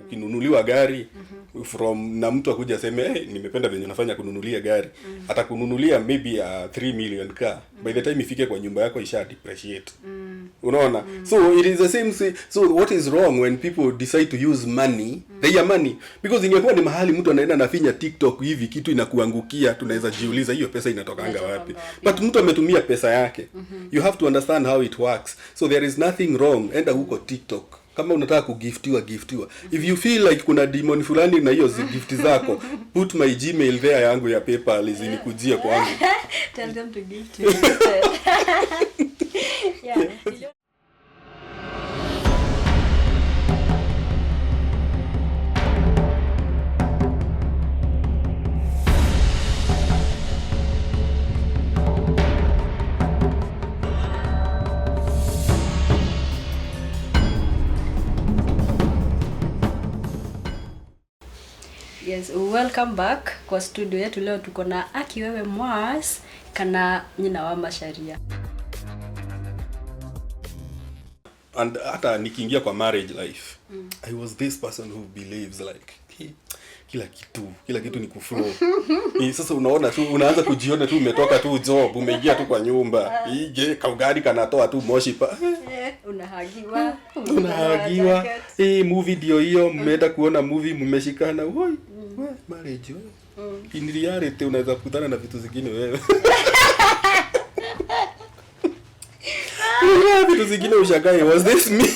Ukinunuliwa gari from na mtu akuja aseme nimependa venye unafanya kununulia gari, atakununulia maybe a 3 million car, by the time ifike kwa nyumba yako isha depreciate. Unaona? So it is the same. So what is wrong when people decide to use money, their money, because ingekuwa ni mahali mtu anaenda nafinya TikTok hivi kitu inakuangukia, tunaweza jiuliza hiyo pesa inatokanga wapi. But mtu ametumia pesa yake. You have to understand how it works. So there is nothing wrong, enda huko TikTok. Kama unataka kugiftiwa. If you feel like kuna demon fulani na hiyo gift zako, put my Gmail there yangu ya PayPal izinikujie kwangu. Tell them to gift you. Yeah. Yes, welcome back kwa studio yetu. Leo tuko na Wewe Mwas kana nyina wa masharia. And hata nikiingia kwa marriage life, I was this person who believes like kila kitu ni kuflow. Sasa unaona tu, unaanza kujiona tu umetoka tu job, umeingia tu kwa nyumba. Ije kaugari kanatoa tu moshi pa. Unahagiwa. Movie ndio hiyo, mmeenda kuona movie, mmeshikana. Woi, marriage. In reality unaweza kukutana na vitu zingine wewe. Vitu zingine ushagai, was this me?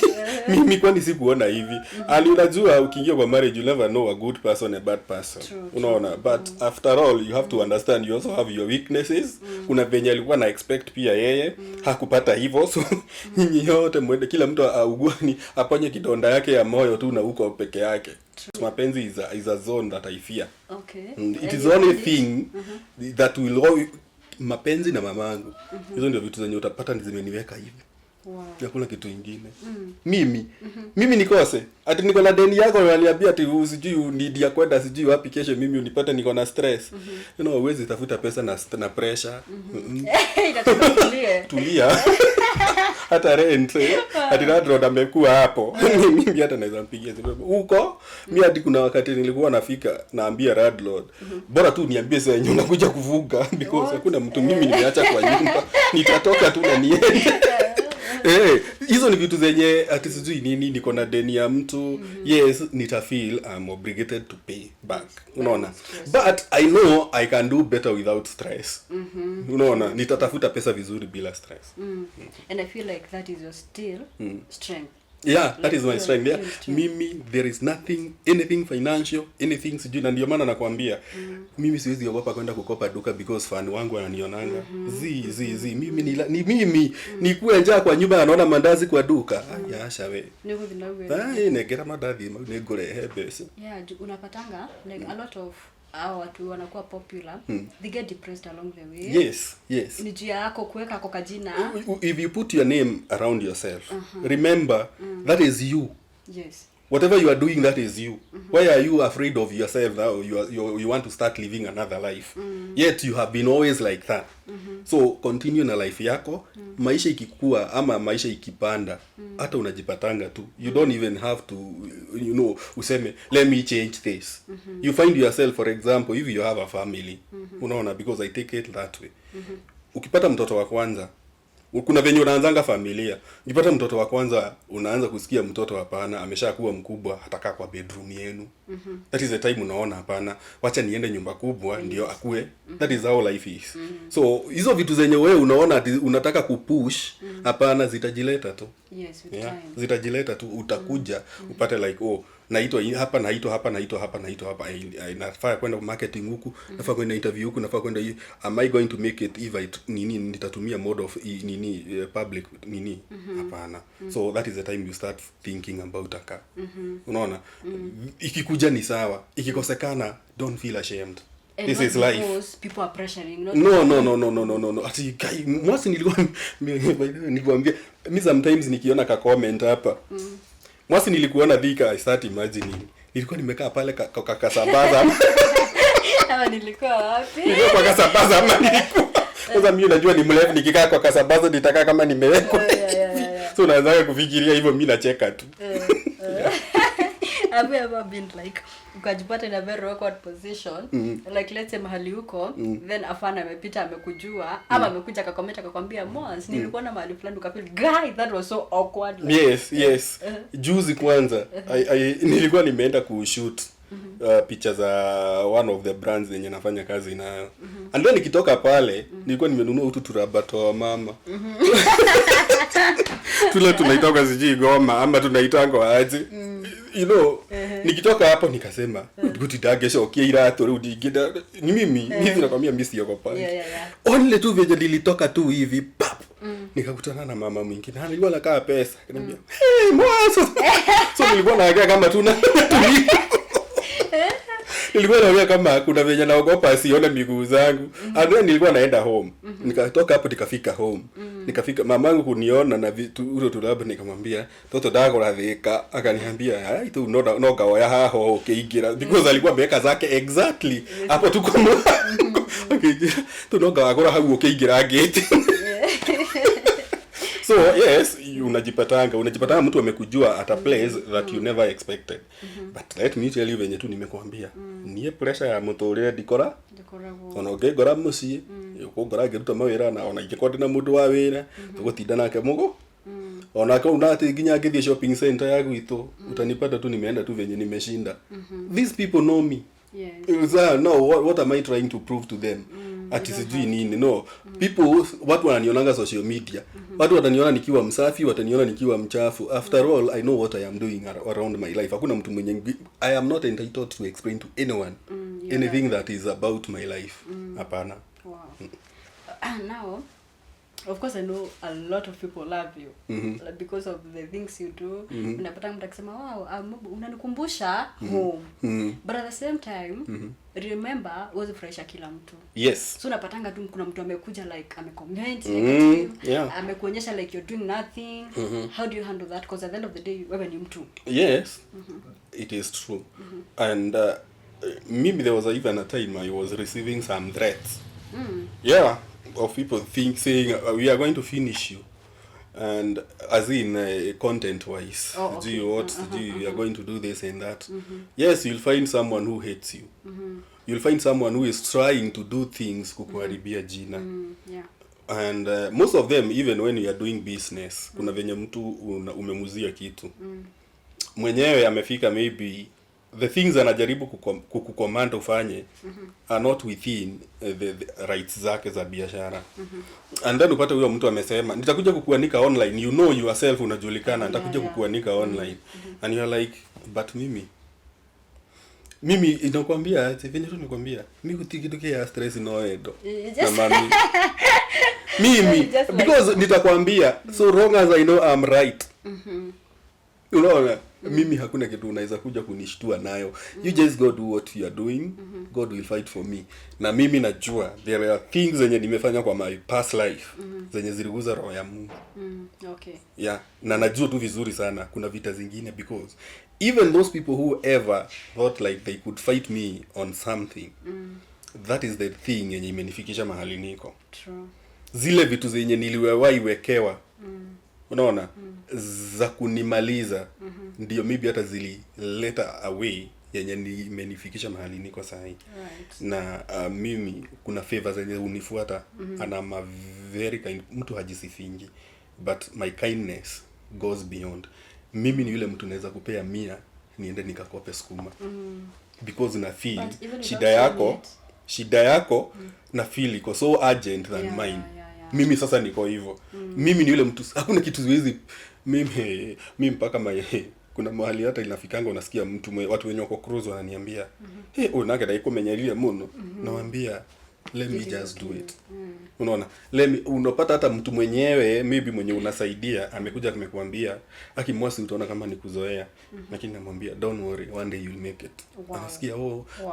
Mimi kwani sikuona hivi. Ali unajua ukiingia kwa marriage you never know a good person a bad person. Unaona, but after all you have to understand you also have your weaknesses. Kuna venye alikuwa na expect pia yeye hakupata hivyo, so nyinyi yote mwende kila mtu augwani aponye kidonda yake ya moyo tu na huko peke yake. Mapenzi is a zone that I fear. Okay. It is the only thing that will mapenzi na mamangu. Hizo ndio vitu zenye utapata zimeniweka hivi. Wow. Hakuna kitu kingine. Mimi nikose. Ati niko na deni yako unaniambia ati usijui need ya kwenda sijui wapi kesho, mimi unipate niko na stress. You know, uwezi tafuta pesa na pressure. Tulia. Hata rent. Ati landlord amekuwa hapo. Mimi hata naweza mpigia simu. Huko mimi hadi kuna wakati nilikuwa nafika naambia landlord, bora tu niambie sasa yenyewe unakuja kuvuga because hakuna mtu mimi nimeacha kwa nyumba. Nitatoka tu na niende. Hizo ni vitu zenye ati sijui nini niko na deni ya mtu. Yes, nitafeel I'm obligated to pay back. Unaona? But I know I can do better without stress. Unaona? Nitatafuta pesa vizuri bila stress. And I feel like that is your still strength. Yeah, that is my strength. Yeah. Mimi there is anything financial, anything sijui, na ndio maana nakwambia mimi siwezi ogopa kwenda kukopa duka because fan wangu wananionanga. Mimi nikuwe njaa kwa nyumba anaona mandazi kwa duka. Yasha we. Niko vinawe. Negera mandazi negore hebese. Yeah, unapatanga like a lot of watu wanakuwa popular, they get depressed along the way. Yes. Ni juu yako kuweka kwa kajina. If you put your name around yourself, remember that is you. Yes. Whatever you are doing, that is you. Why are you afraid of yourself now? You want to start living another life. Yet you have been always like that. So continue na life yako. Maisha ikikua ama maisha ikipanda, hata unajipatanga tu. You don't even have to, useme, let me change this. You find yourself, for example, if you have a family. Unaona, because I take it that way. Ukipata mtoto wa kwanza, kuna venye unaanzanga familia. Ukipata mtoto wa kwanza, unaanza kusikia mtoto hapana, ameshakuwa mkubwa, hatakaa kwa bedroom yenu. That is the time unaona hapana, wacha niende nyumba kubwa ndio akue. That is how life is. So hizo vitu zenye wewe unaona unataka kupush, hapana, zitajileta tu. Yes, with time. Zitajileta tu, utakuja upate like naitwa hapa nafaa kwenda marketing huku, nafaa kwenda interview huku, nafaa kwenda am I going to make it if nitatumia mode of public hapana. So that is the time you start thinking about a car. Unaona? Ikikuja ni sawa, ikikosekana don't feel ashamed. And this is life. People are pressuring. No. Ati Mwas nilikwambia mimi sometimes nikiona ka comment hapa. Mwas nilikuona Dhika, I start imagining. Nilikuwa nimekaa pale kwa Kasabaza. Ama nilikuwa wapi? Nilikuwa kwa Kasabaza ama nilikuwa. Sasa mimi unajua ni mlevu nikikaa kwa Kasabaza nitakaa kama nimewekwa. So naanza kufikiria hivyo, mimi nacheka tu. Have you ever been like ukajipata in a very awkward position like let's say mahali huko then afana amepita amekujua ama amekuja akakwambia Mwas nilikuwa na mahali fulani ukafeel guy that was so awkward like, yes juzi kwanza nilikuwa nimeenda kushoot picha za one of the brands zenye nafanya kazi nayo and then nikitoka pale nilikuwa nimenunua utu turabato wa mama tule tunaitoka siji goma ama tunaitanga aje you know nikitoka hapo nikasema gutitage shokia irato rudi gida ni mimi nakwambia mimi sio pale only tu vile nilitoka tu hivi pap nikakutana na mama mwingine alikuwa anakaa pesa akaniambia hey Mwas so nilikuwa naongea kama tuna nilikuwa naongea kama kuna venye naogopa sione miguu zangu and nilikuwa naenda home nikatoka hapo nikafika home nikafika mamangu kuniona na vitu uro tulaba nikamwambia toto dago rathika akaniambia hai tu no gawa ya haho ukiingira because alikuwa ameweka zake exactly hapo tuko okay tu no gawa gora hau ukiingira gate so yes unajipatanga mtu amekujua at a place that you never expected but let me tell you venye tu nimekuambia nie pressure ya mutore dikora ona ngegora muci ukongora ngiruta mawira na ona ingikondi na mundu wa wira tugutinda nake mugo ona ka unati nginya ngithie shopping center ya gwitu utanipata tu nimeenda tu venye nimeshinda these people know me no what am I trying to prove to them ati sijui nini no people watu wananionanga social media watu wataniona nikiwa msafi wataniona nikiwa mchafu after all I know what I am doing around my life hakuna mtu mwenye I am not entitled to explain to anyone anything that is about my life hapana now of course I know a lot of people love you like because of the things you do unapata mtu akisema wow unanikumbusha home but at the same time remember was fresha kila mtu yes so unapatanga tu kuna mtu amekuja like amecomment negative amekuonyesha like you're doing nothing how do you handle that because at the end of the day wewe ni mtu yes it is true and maybe there was even a time I was receiving some threats of people saying we are going to finish you and as in content wise we are going to do this and that yes you'll find someone who hates you you'll find someone who is trying to do things kukuharibia jina and most of them even when you are doing business kuna venye mtu umemuzia kitu mwenyewe amefika maybe the things anajaribu kukucommand ufanye are not within the rights zake za biashara and then upata huyo mtu amesema nitakuja kukuanika online you know yourself unajulikana nitakuja kukuanika online and you are like but mimi inakwambia venye tu nikwambia mimi kutikituke ya stress no Wendo na Mami mimi because nitakwambia so long as I know I'm right unaona mimi hakuna kitu unaweza kuja kunishtua nayo you just go do what you are doing God will fight for me na mimi najua there are things zenye nimefanya kwa my past life zenye ziliguza roho ya Mungu okay na najua tu vizuri sana kuna vita zingine because even those people who ever thought like they could fight me on something that is the thing yenye imenifikisha mahali niko true zile vitu zenye niliwahi wekewa unaona za kunimaliza ndio maybe hata zilileta away yenye imenifikisha mahali niko sasa na mimi kuna favors zenye unifuata and I'm a very kind mtu hajisifingi but my kindness goes beyond mimi ni yule mtu naweza kupea 100 niende nikakope sukuma because na feel shida yako na feel iko so urgent than mine mimi sasa niko hivyo mimi ni yule mtu hakuna kitu ziwezi mimi mpaka kuna mahali hata inafikanga unasikia mtu watu wenye wako cruise wananiambia unaka dai kumenyalia muno nawaambia let me just do it unaona unapata hata mtu mwenyewe maybe mwenye unasaidia amekuja amekuambia Mwasi utaona kama nikuzoea lakini namwambia don't worry one day you'll make it anasikia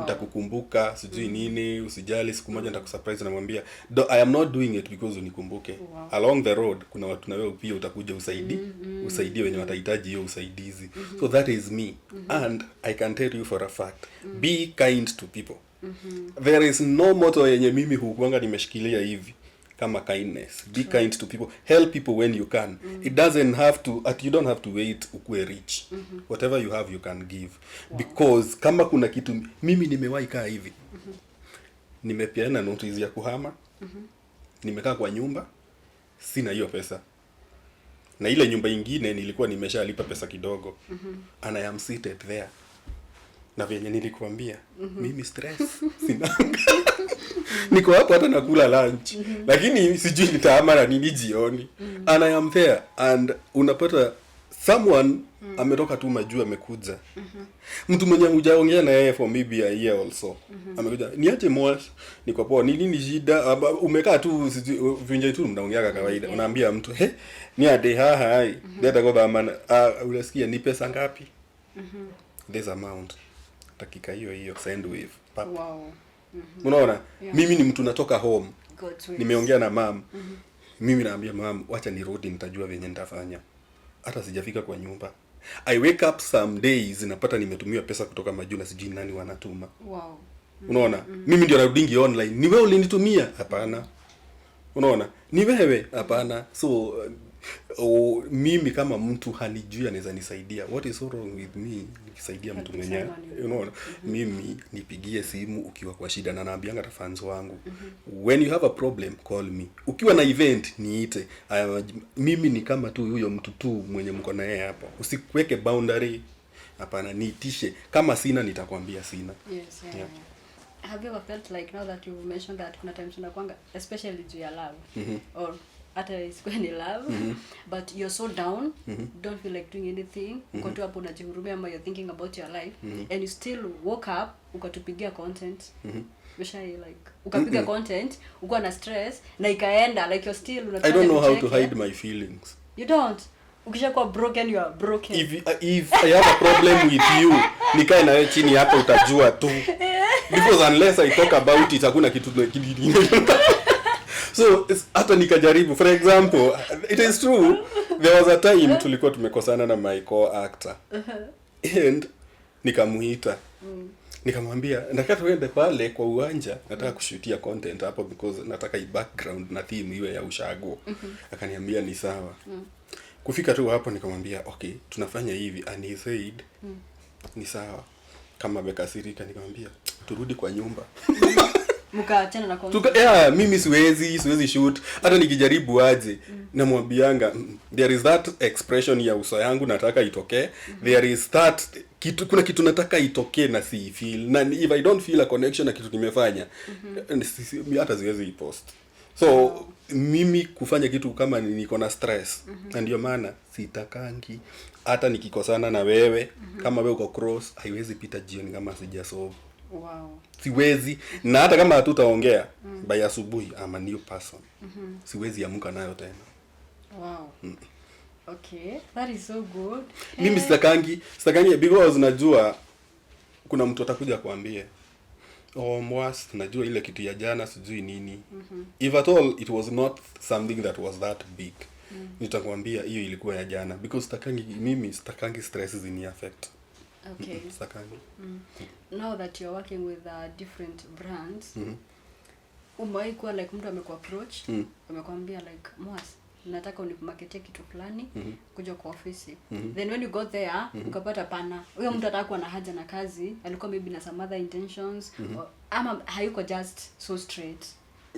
nitakukumbuka sijui nini usijali siku moja nitakusurprise namwambia I am not doing it because unikumbuke along the road kuna watu na wewe pia utakuja usaidie wenye watahitaji hiyo usaidizi so that is me and I can tell you for a fact be kind to people there is no motto yenye mimi hukuanga nimeshikilia hivi kama kindness. Be kind to people, help people when you can. It doesn't have to you don't have to wait ukue rich. Whatever you have you can give. Because kama kuna kitu mimi nimewahi kaa hivi, nimepeana notice ya kuhama, nimekaa kwa nyumba, sina hiyo pesa, na ile nyumba ingine nilikuwa nimeshalipa pesa kidogo, and I am seated there, na venye nilikuambia mimi stress sina niko hapo hata nakula lunch, lakini sijui nitaama na nini jioni, and I am there, and unapata someone ametoka tu majuu amekuja, mtu mwenye hujaongea na yeye for maybe a year also, amekuja niache Mwas, niko poa, nini shida, umekaa tu vinje tu mnaongea kawaida, unaambia mtu ni ade hai data go bama, unasikia ni pesa ngapi, this amount, dakika hiyo send wave pap. Wow. Unaona, mimi ni mtu natoka home, nimeongea na mom, mimi naambia mom wacha nirudi, nitajua venye nitafanya, hata sijafika kwa nyumba. I wake up some days napata nimetumia pesa kutoka majuu na sijui nani wanatuma. Wow. Unaona, mimi ndio narudingi online, ni wewe ulinitumia? Hapana. Unaona, ni wewe? Hapana. So mimi kama mtu hanijui anaweza nisaidia, what is so wrong with me nikisaidia mtu mwenyewe? Unaona, mimi nipigie simu ukiwa kwa shida, na naambianga fans wangu, when you have a problem call me, ukiwa na event niite. Mimi ni kama tu huyo mtu tu mwenye mko na yeye hapo, usikweke boundary. Hapana, niitishe, kama sina nitakwambia sina. Yes, yeah. Have you ever felt like, now that you mentioned that kuna times unakwanga especially juu ya love, or hata isikuwa ni love, but you're so down, don't feel like doing anything, uko tu hapo unajihurumia, ama you're thinking about your life, and you still woke up ukatupigia content, like ukapiga content uko na stress na ikaenda, like you're still I don't know how to hide my feelings. You don't. Ukishakuwa broken, you are broken. If I have a problem with you, nikae na wewe chini hapa utajua tu. Because unless I talk about it, hakuna kitu kingine. So hata nikajaribu, for example, it is true, there was a time tulikuwa tumekosana na my co-actor, and nikamuita, nikamwambia nataka tuende pale kwa uwanja, nataka kushutia content hapo because nataka background na theme iwe ya ushago. Akaniambia ni sawa. Kufika tu hapo nikamwambia okay, tunafanya hivi, and he said ni sawa. Kama bekasirika nikamwambia turudi kwa nyumba. Mkaachana na content. Mimi siwezi shoot hata nikijaribu aje. Namwambianga there is that expression ya uso yangu nataka itokee, there is that kuna kitu nataka itokee na si feel, na if I don't feel a connection na kitu nimefanya, hata siwezi post. So mimi kufanya kitu kama niko na stress, na ndio maana sitakangi hata nikikosana na wewe, kama wewe uko cross, haiwezi pita jioni kama sijasolve. Wow. Siwezi, na hata kama hatutaongea by asubuhi, I'm a new person. Siwezi amka nayo tena. Wow. Okay, that is so good. Mimi sitakangi because najua kuna mtu atakuja kuambia, oh Mwas, najua ile kitu ya jana sijui nini. If at all it was not something that was that big, nitakwambia hiyo ilikuwa ya jana, because mimi sitakangi stress zini affect. Okay. Sitakangi. Now that you're working with different brands, umewahi kuwa like mtu amekuapproach, amekwambia like Mwas, nataka unimarketie kitu fulani, kuja kwa ofisi. Then when you got there, ukapata pana, huyo mtu atakuwa na haja na kazi, alikuwa maybe na some other intentions, ama hayuko just so straight.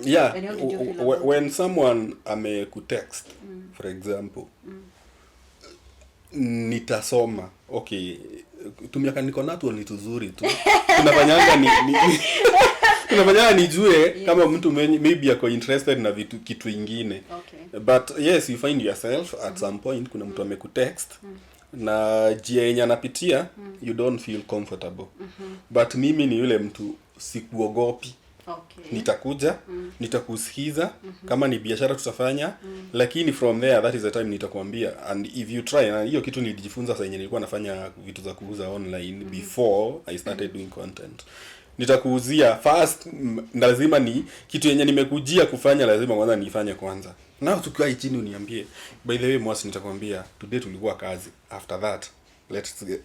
Yeah, when someone amekutext, for example, nitasoma, okay, tumiaka niko natural ni tuzuri tu. Tunafanyanga nijue kama mtu maybe yako interested na kitu ingine. Okay. But yes, you find yourself at some point kuna mtu amekutext na jia yenye anapitia, you don't feel comfortable. But mimi ni yule mtu sikuogopi. Okay. Nitakuja, nitakusikiza, kama ni biashara tutafanya, lakini from there that is the time nitakwambia. And if you try, na hiyo kitu nilijifunza sasa yenye nilikuwa nafanya vitu za kuuza online before I started doing content. Nitakuuzia first, lazima ni kitu yenye nimekujia kufanya, lazima kwanza nifanye kwanza. Na tukiwa chini uniambie, by the way Mwas, nitakwambia today tulikuwa kazi, after that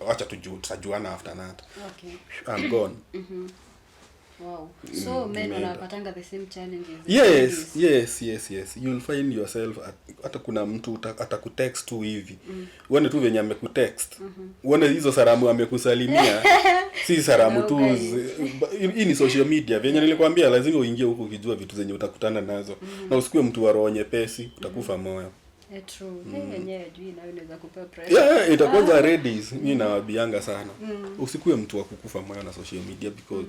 acha tutajuana after that. Okay. I'm gone. Wow. So men wanapatanga the same challenges. Yes. You'll find yourself hata kuna mtu atakutext tu hivi. Uone tu venye amekutext. Uone hizo salamu amekusalimia. Si salamu tu. Hii ni social media. Venye nilikwambia lazima uingie huko ukijua vitu zenye utakutana nazo. Na usikue mtu wa roho nyepesi, utakufa moyo. True. Yenyewe juu na unaweza kupewa pressure. Itakuwa ready. Mimi nawabianga sana. Usikue mtu wa kukufa moyo na social media because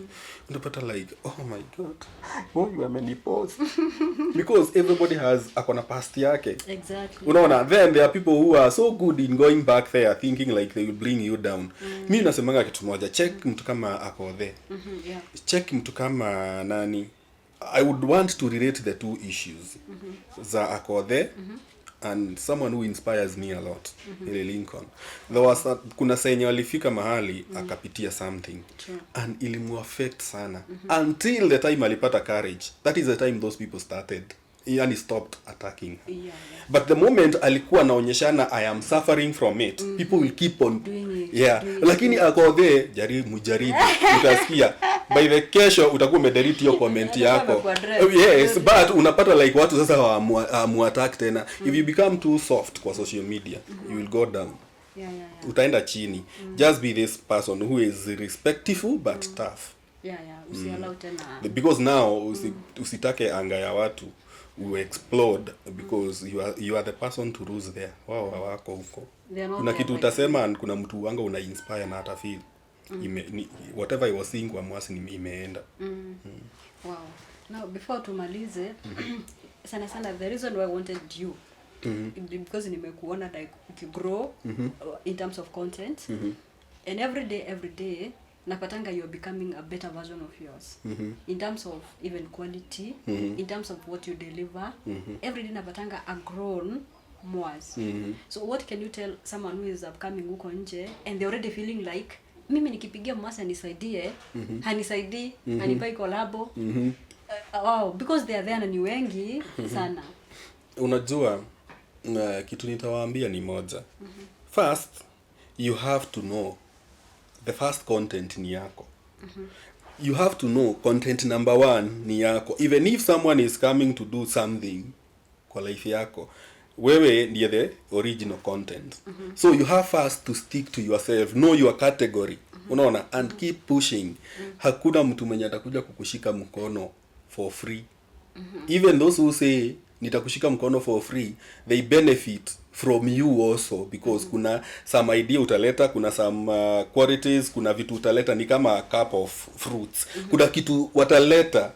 unapata like, oh my god, you amenipost. Because everybody has akona past yake. Exactly. Unaona, then there are people who are so good in going back there thinking like they will bring you down. Mimi nasemanga kitu moja, check mtu kama ako there. Check mtu kama nani. I would want to relate the two issues. Za ako there. And someone who inspires me a lot, ile Lincoln. There was kuna senye walifika mahali akapitia something. True. And ilimu affect sana until the time alipata courage. That is the time those people started. Yani stopped attacking her. But the moment alikuwa naonyeshana I am suffering from it, people will keep on doing it. Lakini ako there, jaribu utasikia by the kesho utakuwa umedelete hiyo comment yako. Yes, but unapata like watu sasa hawamuattack tena. If you become too soft kwa social media, you will go down. Utaenda chini. Just be this person who is respectful but tough. Usiallow tena. Because now usitake anga ya watu will explode because you are the person to lose there. Wako huko. Kuna kitu utasema and kuna mtu wanga una inspire na hata feel. Whatever I was saying kwa Mwas imeenda. Wow. Now before tumalize sana the reason why I wanted you because nimekuona like you grow in terms of content and every day napatanga you're becoming a better version of yours in terms of even quality in terms of what you deliver every day napatanga a grown Mwas. So what can you tell someone who is upcoming huko nje and they're already feeling like mimi nikipigia Mwas anisaidie hanisaidii hanipai collabo wow, because they are there na ni wengi sana. Unajua kitu nitawaambia ni moja. First, you have to know the first content ni yako. You have to know content number 1 ni yako. Even if someone is coming to do something kwa life yako, wewe ndiye the original content. So you have first to stick to yourself, know your category. Unaona, and keep pushing. Hakuna mtu mwenye atakuja kukushika mkono for free. Even those who say nitakushika mkono for free, they benefit from you also because kuna some idea utaleta, kuna some qualities, kuna vitu utaleta ni kama a cup of fruits. Kuna kitu wataleta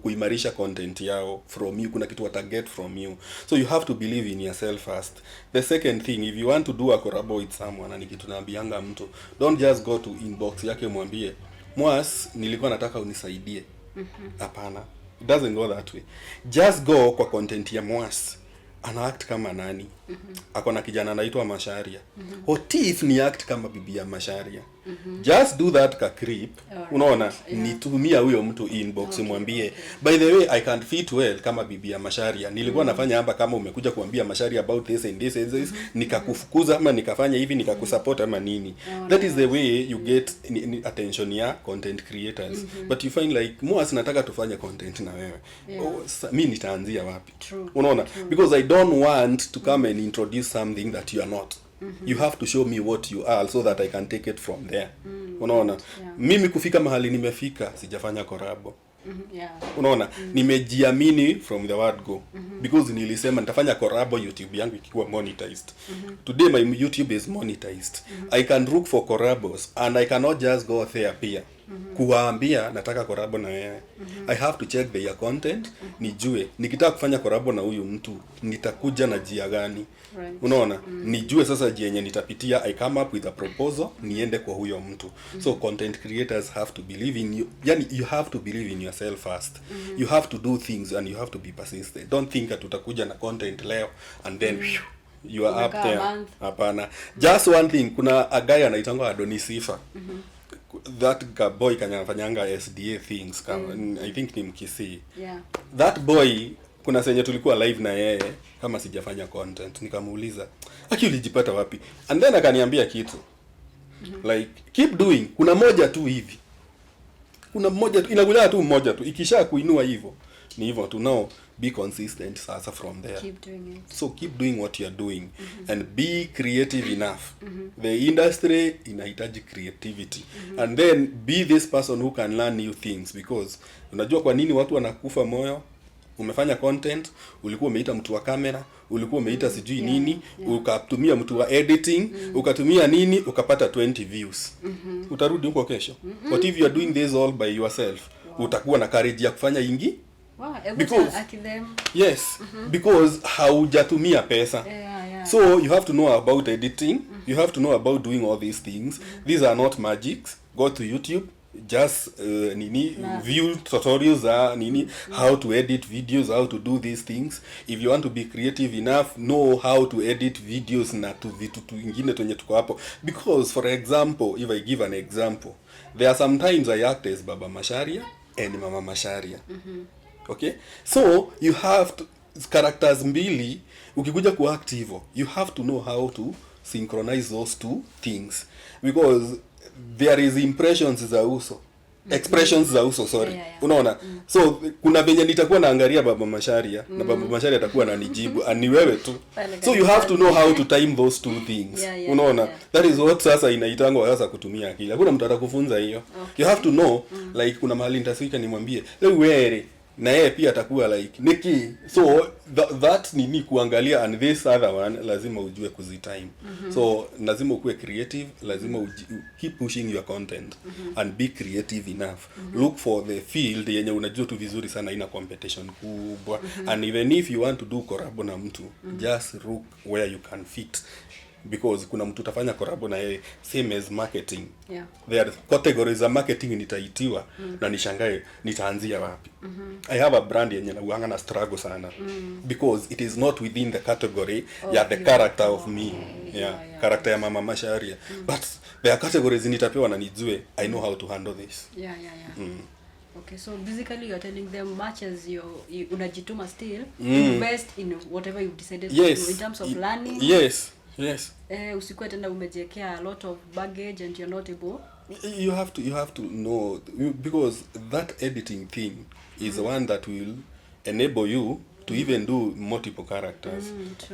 kuimarisha content yao from you, kuna kitu wataget from you. So you have to believe in yourself first. The second thing, if you want to do a collab with someone, na kitu naambianga mtu, don't just go to inbox yake mwambie Mwas nilikuwa nataka unisaidie. Hapana. It doesn't go that way. Just go kwa content ya Mwas. Ana act kama nani? Akona kijana anaitwa Masharia. Hotif ni act kama bibi ya Masharia. Just do that ka creep. Unaona, nitumia huyo mtu inbox mwambie, by the way I can't fit well kama bibi ya Masharia. Nilikuwa nafanya hapa kama umekuja kuambia Masharia about this and this and this, nikakufukuza ama nikafanya hivi nikakusupport ama nini. That is the way you get attention ya content creators. But you find like Mwas nataka tufanye content na wewe. Mimi nitaanzia wapi? Unaona? Because I don't want to come and introduce something that you are not. You have to show me what you are so that I can take it from there. Unaona? Mimi kufika mahali nimefika sijafanya collabo. Unaona? Nimejiamini from the word go. Because nilisema nitafanya collabo YouTube yangu ikiwa monetized. Today my YouTube is monetized. I can look for collabos and I cannot just go there pia. Kuwaambia nataka collabo na wewe. I have to check their content, nijue nikitaka kufanya collabo na huyu mtu nitakuja na jia gani. Unaona? Nijue sasa jia yenye nitapitia, I come up with a proposal, niende kwa huyo mtu. So content creators have to believe in you. Yani you have to believe in yourself first. You have to do things and you have to be persistent. Don't think that utakuja na content leo and then you are up there. Hapana. Just one thing, kuna a guy anaitangwa Adonisifa. That boy kanafanyanga SDA things kama I think ni Mkisi. That boy kuna senye tulikuwa live na yeye kama sijafanya content, nikamuuliza ulijipata wapi, and then akaniambia kitu like keep doing. Kuna moja tu hivi kuna mmoja tu inakuja tu mmoja tu, ikisha kuinua hivyo ni hivyo tu. Now be consistent sasa from there. Keep doing it. So keep doing what you're doing and be creative enough. The industry inahitaji creativity and then be this person who can learn new things, because unajua kwa nini watu wanakufa moyo? Umefanya content, ulikuwa umeita mtu wa kamera, ulikuwa umeita sijui nini, ukatumia mtu wa editing, ukatumia nini, ukapata 20 views. Utarudi huko kesho. But if you are doing this all by yourself, utakuwa na courage ya kufanya ingi. Wow, because yes, because haujatumia pesa. So you have to know about editing, you have to know about doing all these things. These are not magics. Go to YouTube, just view tutorials how to edit videos, how to do these things. If you want to be creative enough, know how to edit videos na tu vitu ingine tunye tuko hapo. Because for example, if I give an example, there are sometimes I act as Baba Masharia and Mama Masharia. Okay, so you have to, characters mbili ukikuja kuact hivyo, you have to know how to synchronize those two things, because there is impressions za uso, expressions za uso, sorry. Unaona? So kuna venye nitakuwa naangalia Baba Masharia na Baba Masharia atakuwa ananijibu ani wewe tu. So you have to know how to time those two things. Unaona? That is what sasa inaitangwa sasa kutumia akili. Hakuna mtu atakufunza hiyo. You have to know, like kuna mahali nitasika nimwambie Wewe na yeye pia atakuwa like Nikki. So that nini kuangalia, and this other one lazima ujue kuzitime. So lazima ukue creative, lazima keep pushing your content and be creative enough. Look for the field yenye unajua tu vizuri sana, ina competition kubwa. And even if you want to do collab na mtu, just look where you can fit. Because kuna mtu utafanya collab na yeye, same as marketing. There are categories of marketing nitaitiwa na nishangae nitaanzia wapi. I have a brand yenye na na struggle sana because it is not within the category the character of me. Character ya Mama Masharia. But there are categories nitapewa na nijue I know how to handle this. Okay, so basically you're telling them much as you unajituma still, invest in whatever you've decided to do in terms of learning. Yes. Usikuwe tena umejiwekea a lot of baggage and you're not able. You have to know, because that editing thing is the one that will enable you to even do multiple characters.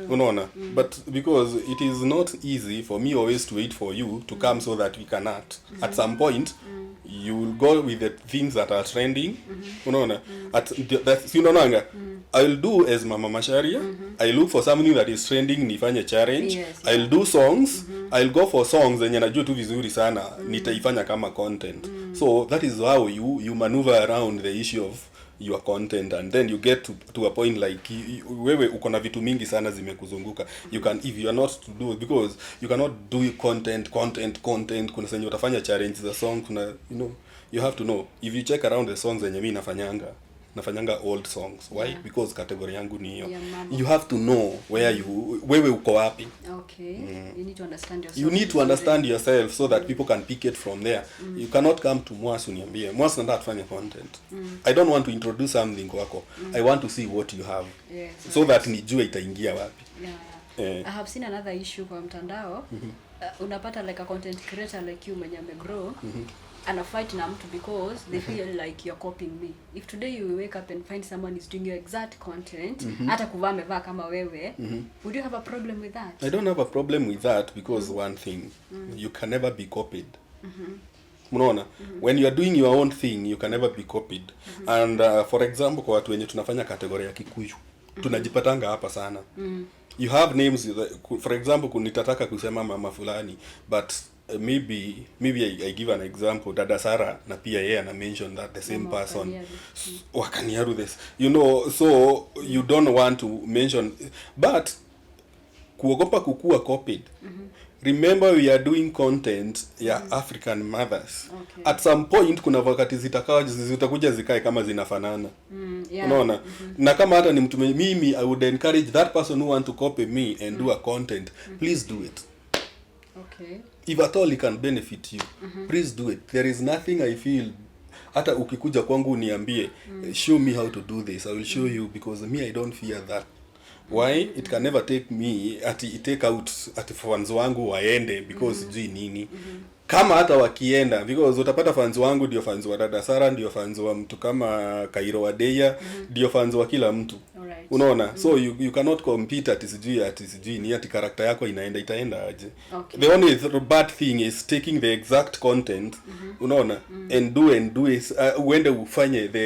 Unaona? But because it is not easy for me always to wait for you to come so that we can act. At some point, you will go with the things that are trending. Unaona? I'll do as Mama Masharia. I look for something that is trending, nifanye challenge. I'll do songs. I'll go for songs zenye najua tu vizuri sana, nitaifanya kama content. So that is how you maneuver around the issue of your content, and then you get to a point like wewe uko na vitu mingi sana zimekuzunguka. You can, if you are not to do, because you cannot do content kuna senye utafanya challenge za song, kuna you have to know, if you check around the songs zenye mimi nafanyanga old songs. Why? Because category yangu ni hiyo. You have to know where wewe uko wapi. Okay. You need to understand yourself. You need to understand yourself so that people can pick it from there. You cannot come to Mwas uniambie Mwas nataka tufanye content. I don't want to introduce something kwako. I want to see what you have. So that nijue itaingia wapi. I have seen another issue kwa mtandao. Unapata like a content creator like you mwenye amegrow. And a fight na mtu because they feel like you're copying me. If today you wake up and find someone is doing your exact content, hata kuvaa amevaa kama wewe, would you have a problem with that? I don't have a problem with that because one thing, you can never be copied. Unaona? When you are doing your own thing, you can never be copied. And for example, kwa watu wenye tunafanya kategoria ya Kikuyu, tunajipatanga hapa sana. You have names, for example, nitataka kusema mama fulani, but maybe I give an example, Dada Sara na pia yeye ana mention that the same person wakaniaru this, so you don't want to mention, but kuogopa kukua copied. Remember, we are doing content ya African mothers. At some point kuna wakati zitakuja zikae kama zinafanana. Unaona? Na kama hata ni mtu mimi, I would encourage that person who want to copy me and do a content, please do it. Okay. If at all it can benefit you, please do it. There is nothing I feel, hata ukikuja kwangu niambie, show me how to do this, I will show you, because me I don't fear that. Why? It can never take me, take out fans wangu waende because sijui nini. kama hata wakienda, because utapata fans wangu ndio fans wa dada Sara, ndio fans wa mtu kama Kairo Wadeya, ndio fans wa kila mtu. Alright. Unaona? So you cannot compete ati sijui ni ati character yako itaenda aje. Okay. The only bad thing is taking the exact content, unaona, and do is uende ufanye the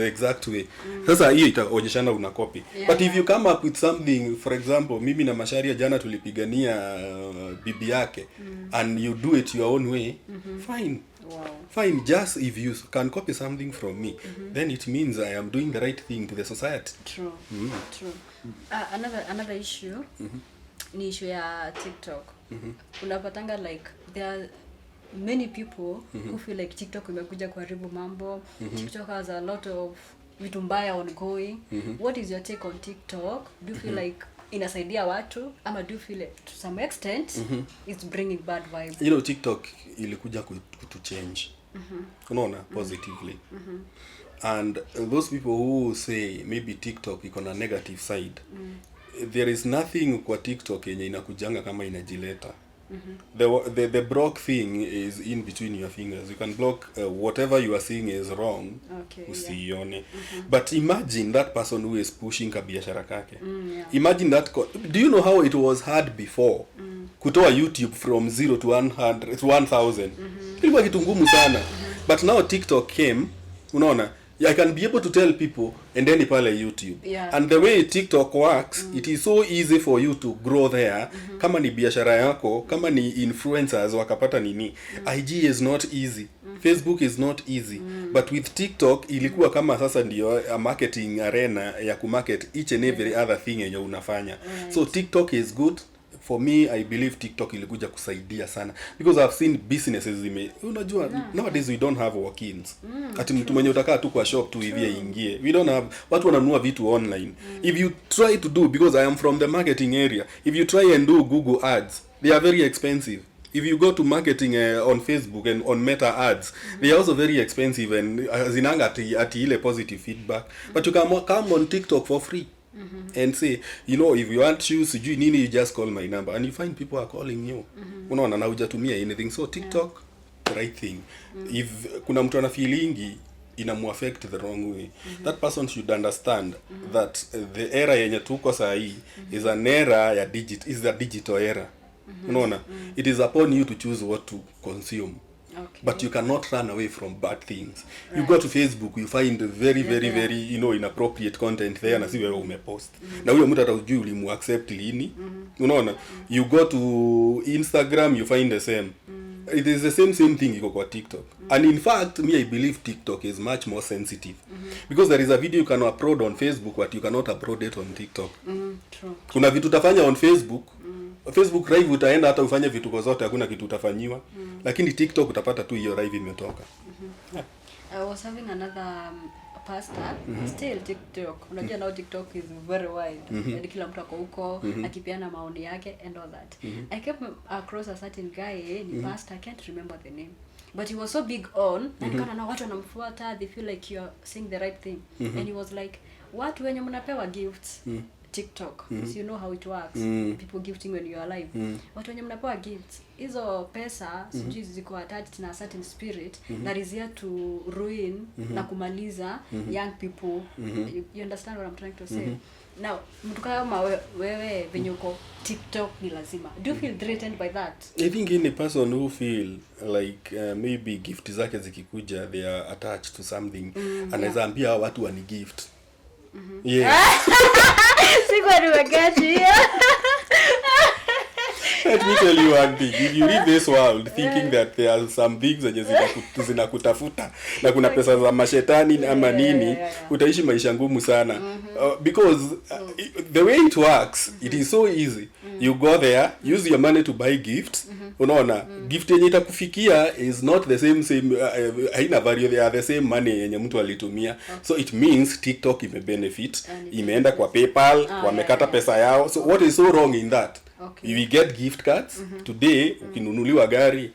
exact way. Sasa hiyo itaonyeshana una copy. Yeah. But if you come up with something, for example, mimi na Masharia jana tulipigania bibi yake, and you do it your own way, fine. Wow. Fine, just if you can copy something from me, then it means I am doing the right thing to the society. True. True. Another issue ni issue ya TikTok. Unapatanga like there are many people who feel like TikTok imekuja kuharibu mambo. TikTok has a lot of vitu mbaya ongoing. What is your take on TikTok? Do you feel like inasaidia watu ama do you feel like to some extent it's bringing bad vibes? You know, TikTok ilikuja to change. Unaona, positively. And those people who say maybe TikTok iko na negative side, there is nothing kwa TikTok yenye inakujanga kama inajileta. The block thing is in between your fingers. You can block whatever you are seeing is wrong. Okay. Usione. But imagine that person who is pushing kabiashara kake. Yeah. Imagine that. Do you know how it was hard before? Kutoa YouTube from 0 to 100 to 1000. Ilikuwa kitu ngumu sana. But now TikTok came, unaona, I can be able to tell people and then pale YouTube. Yeah. And the way TikTok works, it is so easy for you to grow there. Kama ni biashara yako, kama ni influencers wakapata nini. IG is not easy. Facebook is not easy. But with TikTok ilikuwa kama sasa ndio a marketing arena ya kumarket each and every other thing yenye unafanya. So TikTok is good. For me, I believe TikTok ilikuja kusaidia sana, because I've seen businesses unajua, nowadays we don't have walk-ins. Ati mtu mwenye utakaa tu kwa shop tu hivi ingie. We don't have, watu wananunua vitu online. If you try to do, because I am from the marketing area, if you try and do Google ads, they are very expensive. If you go to marketing on Facebook and on Meta ads, they are also very expensive and zinanga ati ile positive feedback. But you can come on TikTok for free. And say, you know, if you want shoes, you just call my number, and you find people are calling you. Unaona, na hujatumia anything. So TikTok, the right thing. If kuna mtu ana feelingi inamu affect the wrong way, that person should understand that the era yenye tuko saa hii is an era ya digital era. Unaona, it is upon you to choose what to consume. Okay. But you cannot run away from bad things. Right. You go to Facebook, you find very you know, inappropriate content there, na si wewe umepost. Na huyo mtu atajui ulimu accept lini. Unaona? You go to Instagram, you find the same. It is the same thing iko kwa TikTok. And in fact, me, I believe TikTok is much more sensitive. Because there is a video you can upload on Facebook but you cannot upload it on TikTok. True. Kuna vitu utafanya on Facebook, Facebook live utaenda hata ufanye vitu kwa zote, hakuna kitu utafanyiwa. Lakini TikTok utapata tu hiyo live imetoka. Yeah. I was having another pastor, still TikTok. Unajua now TikTok is very wide. Yani kila mtu ako huko, akipeana maoni yake and all that. I came across a certain guy, ni pastor, I can't remember the name. But he was so big on, and kana watu wanamfuata, they feel like you are saying the right thing. And he was like, watu wenye mnapewa gifts, TikTok. So you know how it works. People gifting when you are alive. Watu wenye mnapewa gifts, hizo pesa sijui ziko attached na a certain spirit that is here to ruin na kumaliza young people. You understand what I'm trying to say? Now, mtu kama wewe venye uko TikTok ni lazima. Do you feel threatened by that? I think any person who feel like maybe gift zake zikikuja they are attached to something, anaweza ambia watu wani gift. Yeah. Sikuwa nimeketi. Let me tell you one thing. If you leave this world thinking that there are some things zenye zinakutafuta na kuna pesa za mashetani ama nini, utaishi maisha ngumu sana. Because the way it works, it is so easy. You go there, use your money to buy gifts. Unaona, gift yenye itakufikia is not the same haina value, they are the same money yenye mtu alitumia. So it means TikTok imebenefit, imeenda kwa PayPal, wamekata pesa yao. So what is so wrong in that? Okay. We get gift cards today, ukinunuliwa gari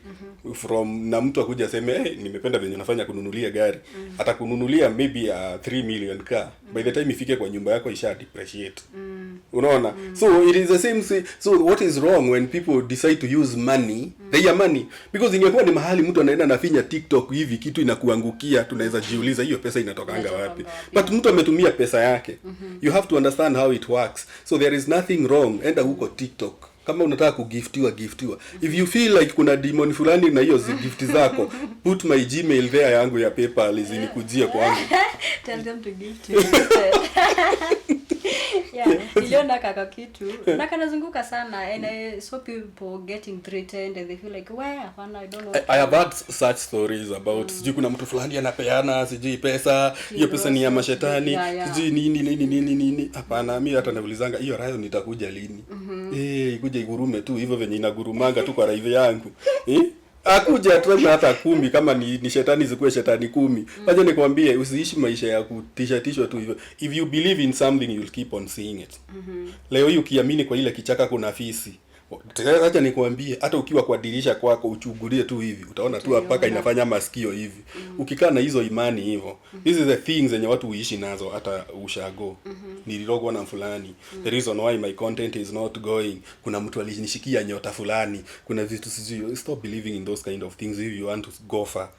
from na mtu akuja aseme nimependa venye unafanya kununulia gari, atakununulia maybe a 3 million car. By the time ifike kwa nyumba yako isha depreciate. Unaona? So it is the same so what is wrong when people decide to use money, their money, because ingekuwa ni mahali mtu anaenda nafinya TikTok hivi kitu inakuangukia, tunaweza jiuliza hiyo pesa inatokanga wapi. But mtu ametumia pesa yake. You have to understand how it works. So there is nothing wrong, enda huko TikTok. Kama unataka kugiftiwa. If you feel like kuna demon fulani na hiyo gift zako, put my Gmail there yangu ya PayPal izinikujie kwangu. Tell them to gift you. Niliona kaka kitu na kanazunguka sana, and I saw people getting threatened and they feel like, where I don't know. I have heard such stories about sijui kuna mtu fulani anapeana sijui pesa, hiyo pesa ni ya mashetani, sijui nini. Hapana, mimi hata naulizanga hiyo rayo nitakuja lini? Ikuje igurume tu hivyo venye inagurumanga tu kwa live yangu. Akuja tu hata 10 kama ni shetani zikuwe shetani 10. Wacha nikwambie usiishi maisha ya kutisha tu hivyo. If you believe in something you will keep on seeing it. Leo hii ukiamini kwa ile kichaka kuna fisi. Acha nikwambie hata ukiwa kwa dirisha kwako uchungulie tu hivi utaona tu mpaka inafanya masikio hivi. Ukikaa na hizo imani hivyo. This is the things zenye watu huishi nazo hata ushago. Nilirogwa na fulani. The reason why my content is not going. Kuna mtu alinishikia nyota fulani. Kuna vitu sijui. Stop believing in those kind of things if you want to go far.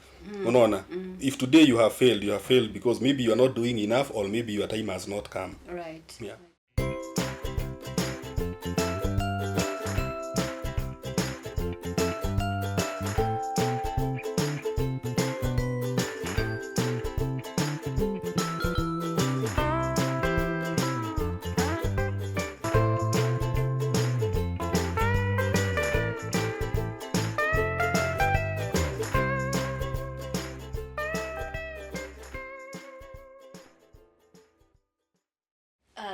Unaona? If today you have failed because maybe you are not doing enough or maybe your time has not come. Right. Yeah.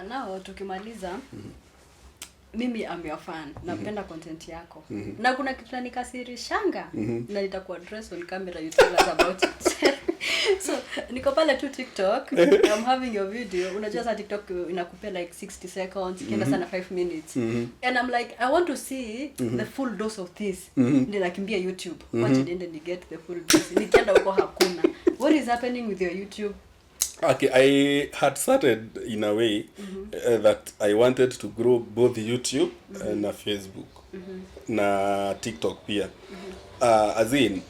Now tukimaliza, mimi am your fan, napenda content yako. Na kuna kitu nikasirishanga na nitakuwa address on camera, you tell us about it. So niko pale tu TikTok, I'm having your video, unajua sa TikTok inakupea like 60 seconds, kienda sana 5 minutes. And I'm like, I want to see the full dose of this. Ndio nakimbia YouTube. Watch it and then you get the full dose. Nikienda huko hakuna. What is happening with your YouTube? Okay, I had started in a way that I wanted to grow both YouTube and Facebook, na TikTok pia. As in,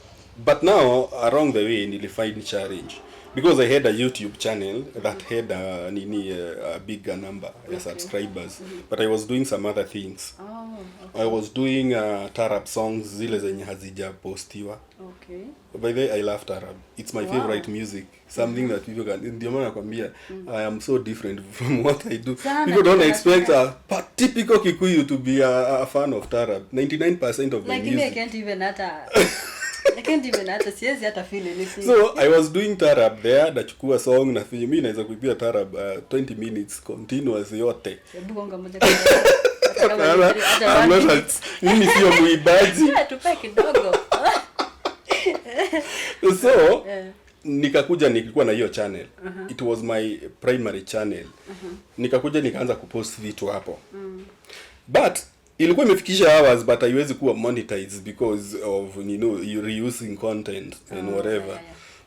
but now along the way nilifind challenge because I had a YouTube channel that had a bigger number of subscribers, but I was doing some other things. Oh, okay. I was doing Tarab songs zile zenye hazija postiwa. Okay. By the way, I love Tarab. It's my favorite music. Something that people can... Ndio maana nakwambia, I am so different from what I do. People don't expect a typical Kikuyu to be a fan of Tarab. 99% of the music. Like I can't even hata siwezi hata feel anything. So I was doing Tarab there, nachukua song na mimi naweza kuipiga Tarab 20 minutes continuous yote. Bonga moja kama mimi sio muibaji. Tupe kidogo. So nikakuja nilikuwa na hiyo channel. It was my primary channel. Nikakuja nikaanza kupost vitu hapo. But ilikuwa imefikisha hours but haiwezi kuwa monetized because of you reusing content and whatever.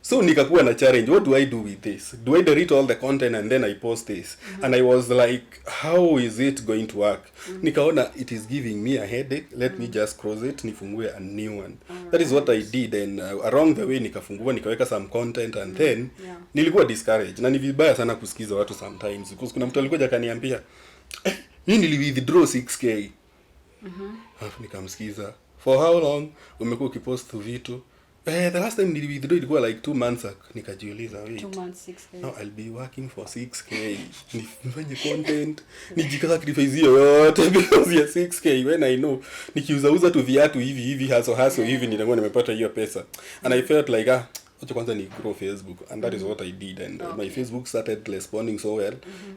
So nikakuwa na challenge, what do I do with this? Do I delete all the content and then I post this? And I was like, how is it going to work? Nikaona it is giving me a headache, let me just close it, nifungue a new one. That is what I did, and along the way nikafungua, nikaweka some content and then nilikuwa discouraged. Na ni vibaya sana kusikiza watu sometimes because kuna mtu alikuja akaniambia, mimi niliwithdraw 6k. Nikamsikiza, for how long umekuwa ukipost vitu? The last time niliwithdraw ilikuwa like 2 months ago. Nikajiuliza, wait, 2 months 6k. now I'll be working for 6k. Nifanye content, nijikasacrifice hiyo yote because ya 6k when I know nikiuza tu viatu hivi haso hivi nitakuwa nimepata hiyo pesa. And I felt like wacha kwanza ni grow Facebook, and that is what I did, and my Facebook started responding so well.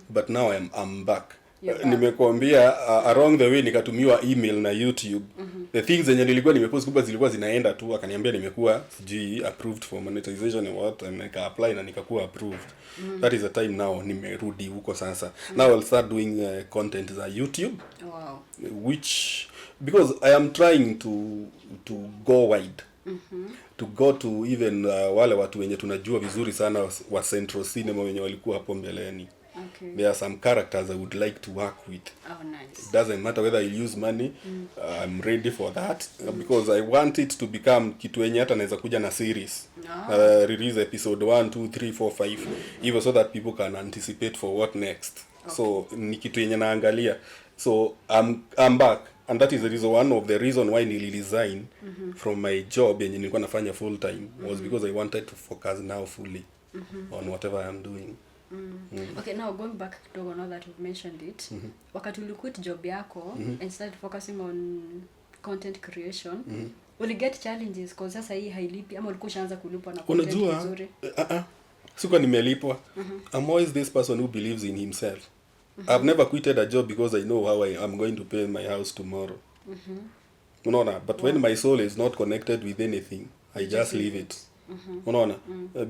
But now I'm back. Nimekuambia along the way nikatumiwa email na YouTube. The things zenye nilikuwa nimepost kubwa zilikuwa zinaenda tu, akaniambia nimekuwa sijui approved for monetization and what, and nika apply na nikakuwa approved. That is the time now nimerudi huko sasa. Now I'll start doing content za YouTube. Wow. Which because I am trying to go wide. To go to even wale watu wenye tunajua vizuri sana wa Central Cinema wenye walikuwa hapo mbeleni. Okay. There are some characters I would like to work with. Oh, nice. It doesn't matter whether I use money. I'm ready for that because I want it to become kitu yenye hata naweza kuja na series. Release episode 1, 2, 3, 4, 5 even so that people can anticipate for what next. Okay. So ni kitu yenye naangalia. So I'm back, and that is the reason, one of the reason why nili resign from my job yenye nilikuwa nafanya full time was because I wanted to focus now fully on whatever I'm doing. Okay, now going back kidogo, now that you've mentioned it, wakati uliquit job yako and started focusing on content creation, will you get challenges because sasa hii hailipi ama ulikuwa ushaanza kulipwa na content nzuri? Sikuwa nimelipwa. I'm always this person who believes in himself. I've never quitted a job because I know how I'm going to pay my house tomorrow. Unaona, but when my soul is not connected with anything, I just leave it. Unaona,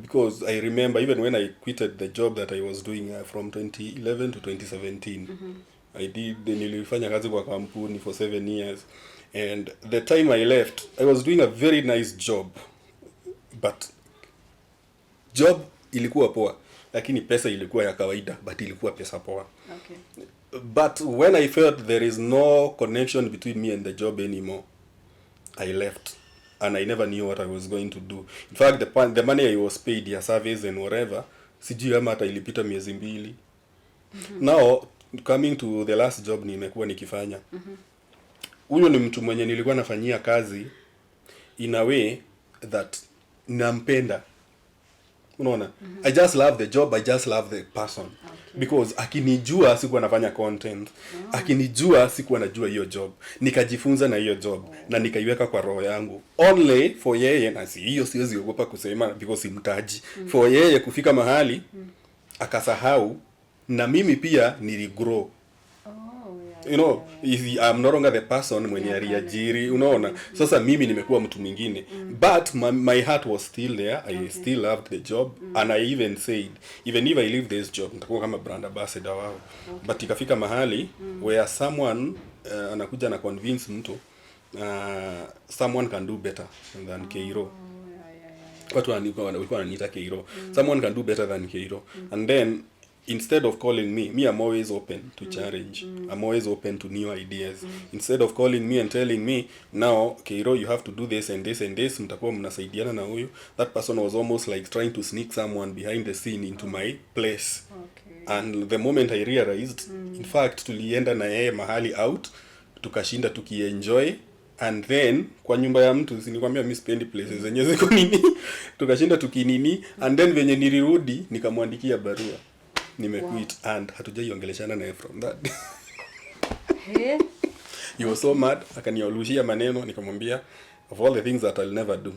because I remember even when I quitted the job that I was doing from 2011 to 2017, I did nilifanya kazi kwa kampuni for 7 years, and the time I left I was doing a very nice job, but job ilikuwa poa, lakini pesa ilikuwa ya kawaida, but ilikuwa pesa poa. Okay. But when I felt there is no connection between me and the job anymore, I left, and I never knew what I was going to do. In fact, the money I was paid, ya service and whatever, sijui ama hata ilipita miezi 2. Now coming to the last job nimekuwa nikifanya, huyo ni mtu mwenye nilikuwa nafanyia kazi in a way that nampenda. Unaona, I just love the job, I just love the person. Okay. Because akinijua sikuwa nafanya content, akinijua sikuwa najua hiyo job, nikajifunza na hiyo job, na nikaiweka kwa roho yangu only for yeye, na hiyo siwezi ogopa kusema because simtaji, for yeye kufika mahali akasahau na mimi pia niligrow. You know, I'm no longer the person mwenye aliajiri, unaona. Sasa mimi nimekuwa mtu mwingine, but my heart was still there. I still loved the job, and I even said even if I leave this job nitakuwa kama brand ambassador wao. But ikafika mahali where someone anakuja na convince mtu someone can do better than Keiro. Watu walikuwa wananiita Keiro. Someone can do better than Keiro. And then instead of calling me, I'm always open to challenge. I'm always open to new ideas. Instead of calling me and telling me, now, Keiro, you have to do this and this and this, mtakuwa mnasaidiana na huyu. That person was almost like trying to sneak someone behind the scene into my place. Okay. And the moment I realized, in fact, tulienda na yeye mahali out, tukashinda tukienjoy, and then kwa nyumba ya mtu sinikwambia mimi sipendi places zenye ziko nini, tukashinda tukinini, and then venye nilirudi nikamwandikia barua. Nimequit, and hatujaiongeleshana naye from that. Hey. He was so mad, akaniolushia maneno, nikamwambia of all the things that I'll never do,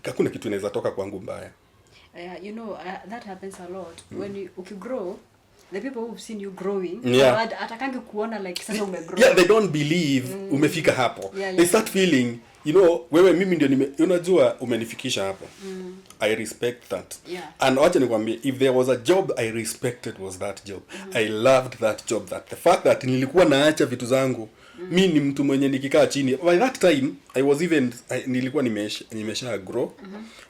hakuna kitu inaweza toka kwangu mbaya. You know, that happens a lot. When you grow, the people who've seen you growing, atakangi kuona like sasa umegrow. Yeah, they don't believe umefika hapo. They start feeling, you know, wewe mimi ndio unajua umenifikisha hapo. I respect that. And wacha nikwambie, if there was a job I respected was that job. I loved that job. That the fact that nilikuwa naacha vitu zangu. Mimi ni mtu mwenye nikikaa chini. By that time I was even nilikuwa nimesha grow.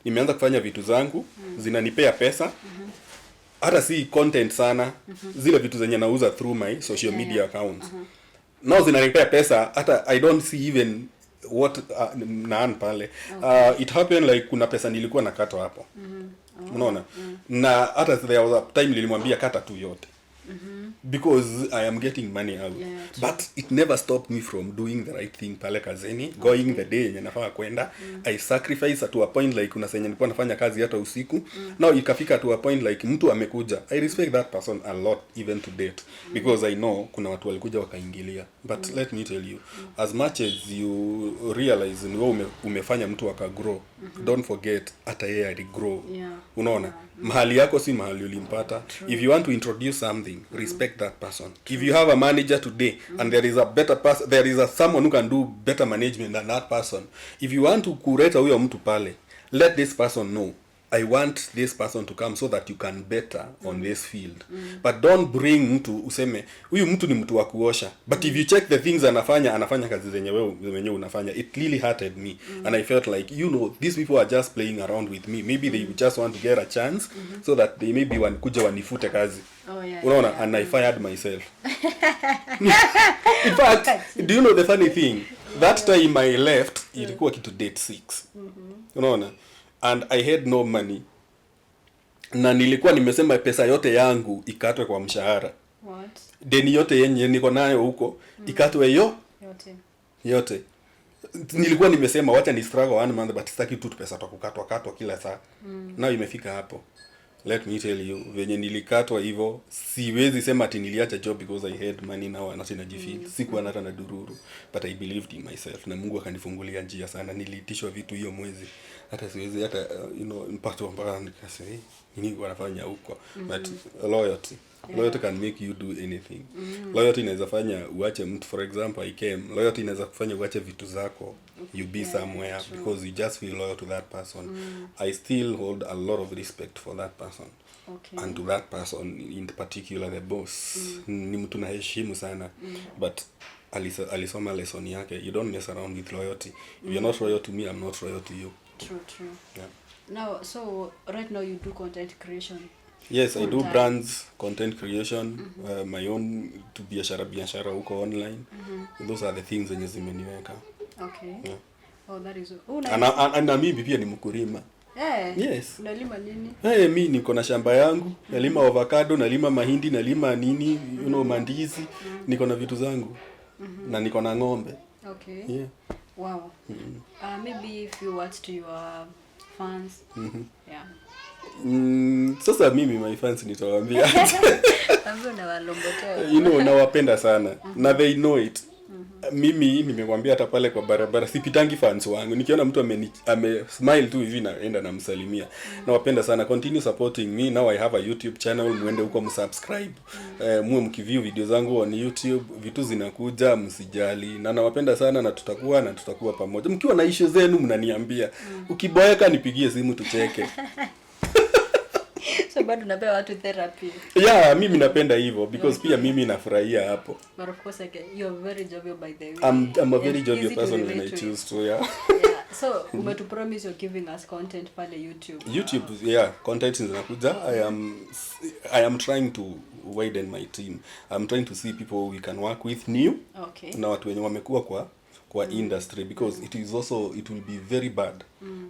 Nimeanza kufanya vitu zangu, zinanipea pesa. Hata si content sana, zile vitu zenye nauza through my social media accounts. Now zinanipea pesa, hata I don't see even what naan pale. It happened like kuna pesa nilikuwa nakata hapo. Unaona? Na hata there was a time nilimwambia kata tu yote. Because I am getting money out. But it never stopped me from doing the right thing pale kazini, going the day yenye nafaa kwenda. I sacrifice to a point like kuna senye nilikuwa nafanya kazi hata usiku. Now ikafika to a point like mtu amekuja. I respect that person a lot even to date, because I know kuna watu walikuja wakaingilia. But let me tell you, as much as you realize ni wewe umefanya mtu akagrow, don't forget hata yeye aligrow. Unaona? Mahali yako si mahali ulimpata. If you want to introduce something, respect that person. If you have a manager today and there is a better person, there is someone who can do better management than that person, if you want to kureta huyo mtu pale, let this person know I want this person to come so that you can better on this field. But don't bring mtu useme huyu mtu ni mtu wa kuosha, but if you check the things anafanya kazi zenye wewe unafanya, it really hurted me. And I felt like, you know, these people are just playing around with me. Maybe they just want to get a chance so that they maybe kuja wanifute kazi. Unaona, and I fired myself. In fact, do you know the funny thing? That time I left, ilikuwa kitu date 6. Unaona? And I had no money. Na nilikuwa nimesema pesa yote yangu ikatwe kwa mshahara. What? Deni yote yenye niko nayo huko ikatwe yote. Nilikuwa nimesema wacha ni struggle 1 month, but sitaki tu pesa tukukatwa kila saa. Now imefika hapo. Let me tell you, venye nilikatwa hivyo, siwezi sema ati niliacha job because I had money now and sina jifeel. Sikuwa hata na dururu, but I believed in myself na Mungu akanifungulia njia sana. Niliitishwa vitu hiyo mwezi. Hata siwezi hata you know mpaka mpaka nikasema nini wanafanya huko. But loyalty can make you do anything. Loyalty inaweza fanya uache mtu, for example loyalty inaweza kufanya uache vitu zako, you be somewhere because you just feel loyal to that person. I still hold a lot of respect for that person. And to that person in particular, the boss. Ni mtu na heshimu sana. But alisoma lesson yake, you don't mess around with loyalty. If you're not loyal to me, I'm not loyal to you. True. Yeah. Now, so right now you do content creation. Yes, I do brands, content creation, my own to biashara huko online. Those are the things zenye zimeniweka. Okay. Yeah. Oh, that is. Na mimi pia ni mkulima. Yes. Unalima nini? Mimi niko na shamba yangu, nalima avocado, nalima mahindi, nalima nini, you know, mandizi, niko na vitu zangu. Na niko na ng'ombe. Okay. Yeah. Wow. Maybe if you watch to your fans. Yeah. Sasa mimi my fans nitawaambia. Ambao na walombotoa. You know, nawapenda sana. Na they know it. Mimi nimekwambia hata pale kwa barabara sipitangi fans wangu. Nikiona mtu ame smile tu hivi naenda namsalimia. Nawapenda sana. Continue supporting me. Now I have a YouTube channel. Muende huko msubscribe. Muwe mkiview video zangu on YouTube. Vitu zinakuja, msijali. Na nawapenda sana na tutakuwa pamoja. Mkiwa na issue zenu mnaniambia. Ukiboeka nipigie simu tucheke. So bado unapewa watu therapy. Yeah, mimi napenda hivyo because pia mimi nafurahia hapo. But of course you're very jovial by the way. I'm a very jovial person when I choose to, yeah. So, to promise you're giving us content pale YouTube. Yeah, content zinakuja. I am trying to widen my team. I'm trying to see people we can work with new. Okay. Na watu wenye wamekuwa kwa industry because it will be very bad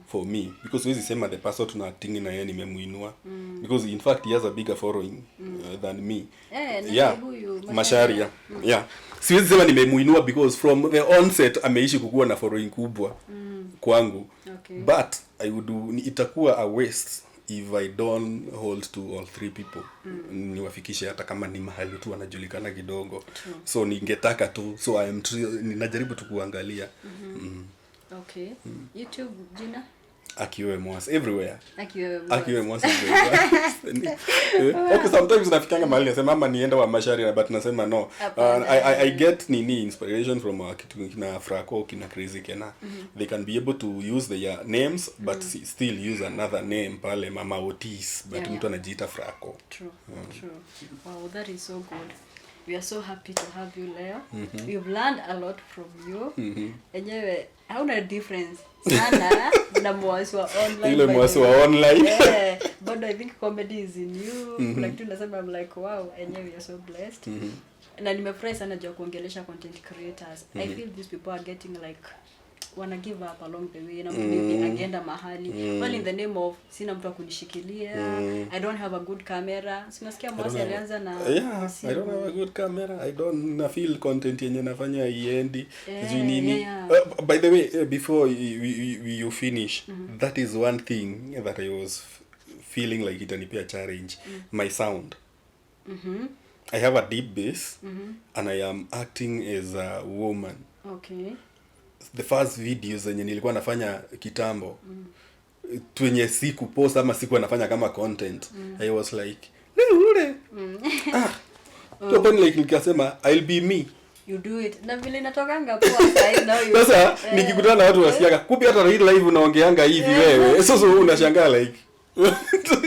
for me because huwezi sema the person tuna acting na yeye nimemuinua because in fact he has a bigger following than me. Masharia. Yeah. Siwezi sema nimemuinua because from the onset ameishi kukua na following kubwa kwangu. Okay. But itakuwa a waste if I don't hold 2 or 3 people. Niwafikishe hata kama ni mahali tu wanajulikana kidogo. So ningetaka tu, so ninajaribu tu kuangalia. Okay. YouTube jina? Akiwe Mwas everywhere. Akiwe Mwas everywhere. Okay, sometimes nafikanga mahali nasema mama nienda wa Masharia but nasema no. I get inspiration from kitu kina Frako kina Crazy Kena. They can be able to use their names but still use another name pale Mama Otis but mtu anajiita Frako. True. Wow, that is so good. We are so happy to have you, Leo. We've learned a lot from you. Enyewe, hauna difference sana na Mwas wa online. Ile Mwas wa online. Yeah, but I think comedy is in you. Like tunasema, I'm like, wow, enyewe you're so blessed. Na nimefurahi sana juu kuongelesha content creators. I feel these people are getting like wanna give up along the way na mtu agenda mahali well in the name of sina mtu akunishikilia. I don't have a good camera. Sinasikia Mwas alianza na I don't have a good camera. I don't feel content yenye nafanya iendi nini. By the way, before you finish, that is one thing that I was feeling like itanipea challenge. My sound. I have a deep bass and I am acting as a woman. Okay. The first videos zenye nilikuwa nafanya kitambo twenye siku post ama siku nafanya kama content I was like ule to like nikasema I'll be me, you do it na vile inatokanga poa sasa now you sasa nikikutana na watu wasikiaga kupi hata hii live unaongeanga hivi wewe sasa unashangaa like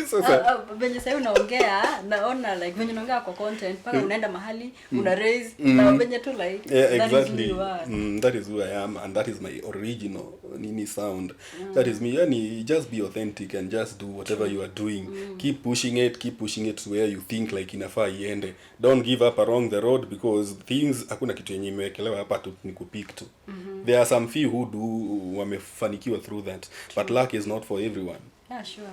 Sasa venye sasa unaongea naona like venye unaongea kwa content paka unaenda mahali una raise na venye tu like yeah, exactly. That is who I am, and that is my original nini sound. That is me. Yani just be authentic and just do whatever you are doing. Keep pushing it to where you think like inafaa iende. Don't give up along the road, because things hakuna kitu yenye imewekelewa hapa tu ni kupick tu. There are some few who do wamefanikiwa through that. But luck is not for everyone. Yeah, sure.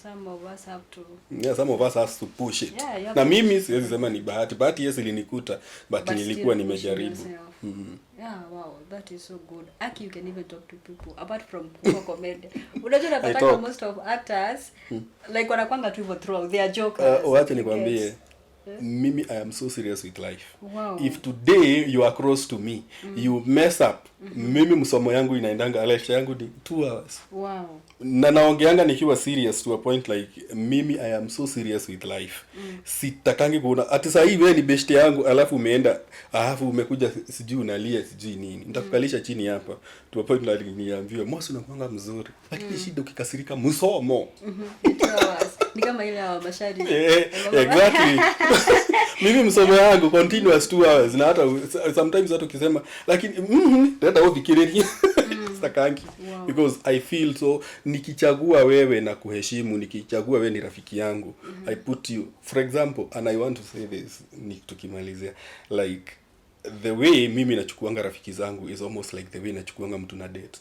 Some of us have to. Yeah, some of us has to push it. Yeah, na mimi siwezi sema ni bahati yes ilinikuta, but nilikuwa nimejaribu. Yeah, wow, that is so good. Aki, you can even talk to people apart from comedy. Unajua napata most of actors like wanakwanga tu hivyo through they are jokers. Wacha nikwambie, mimi I am so serious with life. Wow. If today you are close to me, you mess up, mimi msomo yangu inaendanga lecture yangu ni 2 hours. Wow. Na naongeanga nikiwa serious to a point like mimi I am so serious with life. Sitakangi kuona ati sasa hivi wewe ni best yangu alafu umeenda alafu umekuja sijui unalia sijui nini. Nitakukalisha chini hapa to a point like niambiwe Mwas unakuanga mzuri. Lakini shida ukikasirika msomo. 2 hours. Ni kama ile ya mashari. Exactly. Mimi msomo yangu continuous 2 hours na hata sometimes hata ukisema lakini dada wewe fikiria stakangi. Because I feel so nikichagua wewe na kuheshimu, nikichagua wewe ni rafiki yangu, I put you for example, and I want to say this ni tukimalizia, like the way mimi nachukuanga rafiki zangu is almost like the way nachukuanga mtu na date.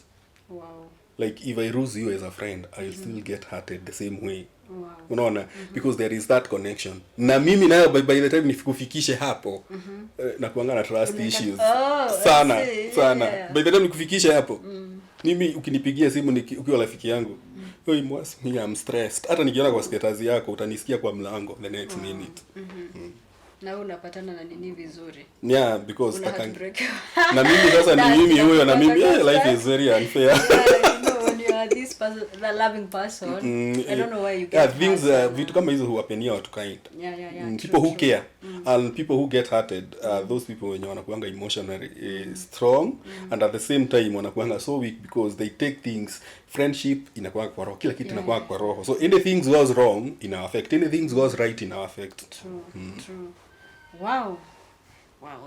Wow. Like if I lose you as a friend, I'll still get hurted the same way. Wow. Unaona? Because there is that connection. Na mimi nayo by the time nikufikishe hapo na kuanga na trust issues. Sana. Yeah. By the time nikufikishe hapo. Mimi ukinipigia simu ukiwa rafiki yangu, "Oi Mwas, mimi am stressed." Hata nikiona kwa status yako utanisikia kwa mlango the next minute. Na unapatana na nini vizuri. Yeah, because na mimi sasa ni mimi huyo na mimi life is very unfair. This person, the loving person, I don't know why you get things vitu kama hizo huwapenia watu kind. Yeah. People who care and people who get hurted, those people wenye wanakuanga emotionally strong and at the same time wanakuanga so weak because they take things, friendship inakuanga kwa roho, kila kitu inakuanga kwa roho. So anything goes wrong ina affect, anything goes right ina affect. True. Wow,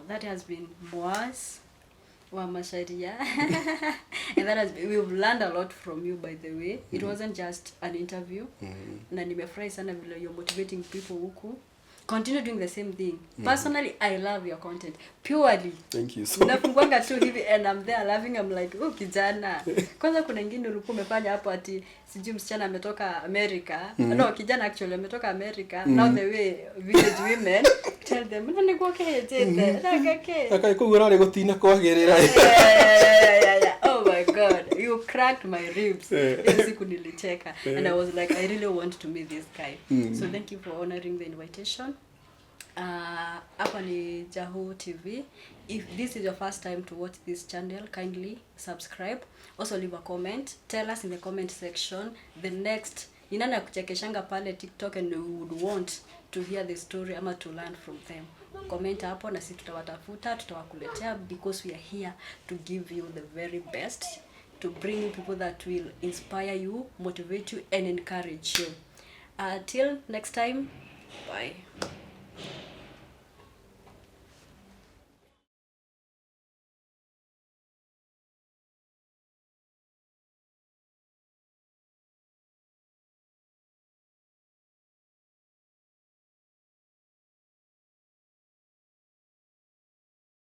that has been Mwas wa Masharia. And that has we've learned a lot from you, by the way. It wasn't just an interview. Na nimefurahi sana vile you're motivating people huku. Continue doing the same thing. Personally, I love your content. Purely. Thank you so much. Nafunguanga tu hivi and I'm there laughing. I'm like, oh kijana. Kwanza kuna ingine ulikuwa umefanya hapo ati sijui msichana ametoka America. No, kijana actually ametoka America. Now the way village women tell them, "Nani kwa kete, nakake." Akaiko urare gotina kwagerera. Yeah. Oh my God. You cracked my ribs. Hiyo siku nilicheka. And I was like, I really want to meet this guy. So thank you for honoring the invitation. Hapa ni Jahu TV. If this is your first time to watch this channel, kindly subscribe. Also leave a comment. Tell us in the comment section the next ni nani akuchekeshanga pale TikTok and you would want to hear the story ama to learn from them. Comment hapo na sisi tutawatafuta, tutawakuletea, because we are here to give you the very best, to bring you people that will inspire you, motivate you and encourage you. Till next time, bye.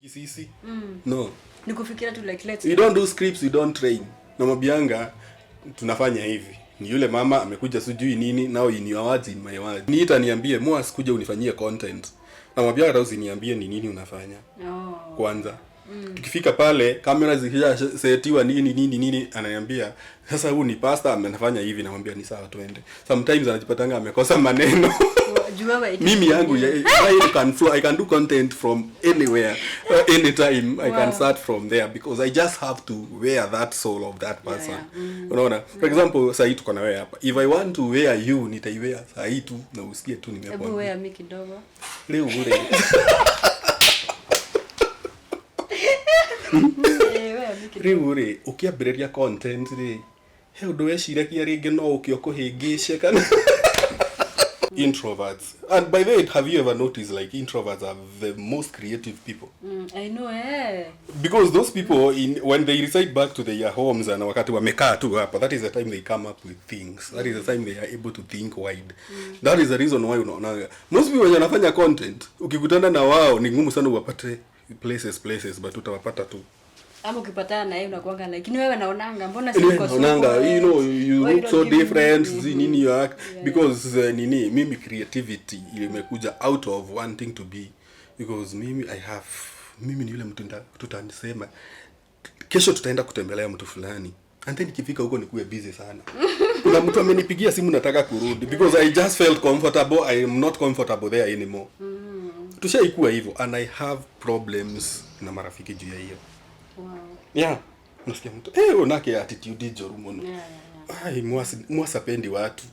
Kisisi? No. Nikufikiria tu like let's. We don't do scripts, we don't train. Na mabianga tunafanya hivi. Ni yule mama amekuja sijui nini, now in your words in my words. Niita niambie Mwas kuja unifanyie content. Na mabianga hata usiniambie ni nini unafanya. Kwanza. Tukifika pale kamera zikishasetiwa nini ananiambia sasa huu ni pasta amenafanya hivi, namwambia ni sawa twende. Sometimes anajipatanga amekosa maneno. Mimi yangu I can do content from anywhere, anytime. I can start from there because I just have to wear that soul of that person. Unaona? For example, sasa tuko na wewe hapa. If I want to wear you, nitaiwear sasa tu na usikie tu nimekuwa. Hebu wear mimi kidogo. Leo ule. Riure ukiambĩrĩria content ri he ndo weciria ringi no ukio kuhingice kana introverts. And by the way, have you ever noticed like introverts are the most creative people? I know Because those people when they reside back to their homes and wakati wamekaa tu hapa, that is the time they come up with things. That is the time they are able to think wide. That is the reason why unaona most people when wanafanya content ukikutana na wao ni ngumu sana uwapate places but utawapata tu. Ama ukipatana na yeye unakuanga lakini wewe naonanga mbona siko so naonanga you look so different nini you act because mimi creativity imekuja out of wanting to be, because mimi ni yule mtu tutanisema kesho tutaenda kutembelea mtu fulani and then ikifika huko nikuwe busy sana. Kuna mtu amenipigia simu nataka kurudi because I just felt comfortable, I am not comfortable there anymore. Tushaikuwa hivyo and I have problems na marafiki juu ya hiyo. Wow. Yeah. Nasikia mtu unake attitude joru mono. Ai Mwas apendi watu.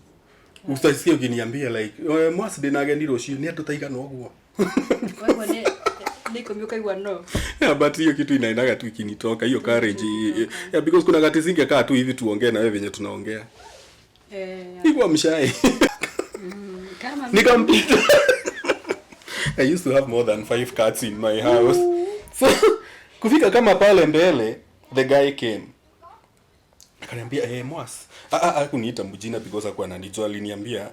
Usitasikia ukiniambia like Mwas denage ndiro shi ni atutaiga no guo. Wewe niko mioka iwa no. Yeah, but hiyo kitu inaendaga tu ikinitoka hiyo courage. Yeah, because kuna wakati zingekaa tu hivi tuongee na wewe venye tunaongea. Niko mshai. Kama nikampita. I used to have more than 5 cats in my house. So kufika kama pale mbele the guy came. Akaniambia Mwas. Kuniita mjina because hakuwa ananijua, aliniambia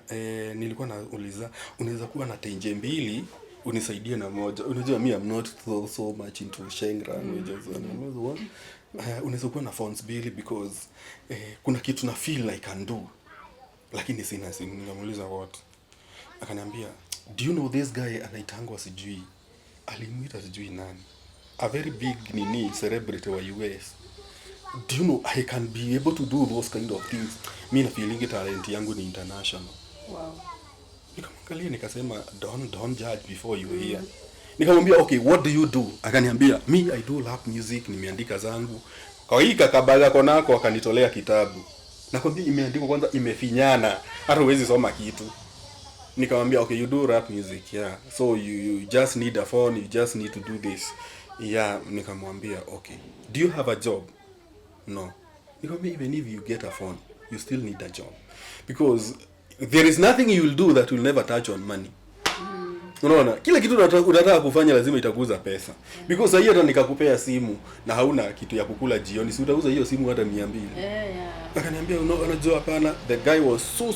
nilikuwa nauliza unaweza kuwa na tenje mbili unisaidie na moja. Unajua mimi I'm not so much into Shengra unaweza kuwa na phones mbili because kuna kitu na feel I can do lakini sina simu. Nikamuuliza what? Akaniambia do you know this guy anaitangwa sijui alimuita sijui nani, a very big celebrity wa US. Do you know I can be able to do those kind of things? Mimi na feeling talent yangu ni international. Wow. Nikamwangalia nikasema don't judge before you hear. Nikamwambia okay, what do you do? Akaniambia me I do rap music, nimeandika zangu. Kwa hiyo kakabaga konako akanitolea kitabu. Nakwambia imeandikwa kwanza imefinyana, hata huwezi soma kitu. Nikamwambia okay, you do rap music, yeah. So you just need a phone, you just need to do this. Yeah, nikamwambia okay. Do you have a job? No. Nikamwambia even if you get a phone, you still need a job. Because there is nothing you will do that will never touch on money. Unaona? Kila kitu unataka kufanya lazima itakuza pesa. Because hiyo hata nikakupea simu na hauna kitu ya kukula jioni, si utauza hiyo simu hata 200. Akaniambia unajua hapana, the guy was so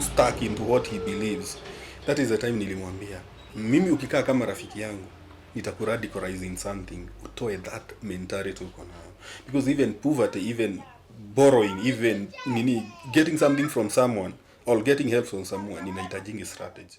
stuck into what he believes. That is the time nilimwambia, mimi ukikaa kama rafiki yangu, nitakuradicalize in something, utoe that mentality uko nayo. Because even poverty, even borrowing, even getting something from someone or getting help from someone inahitaji strategy.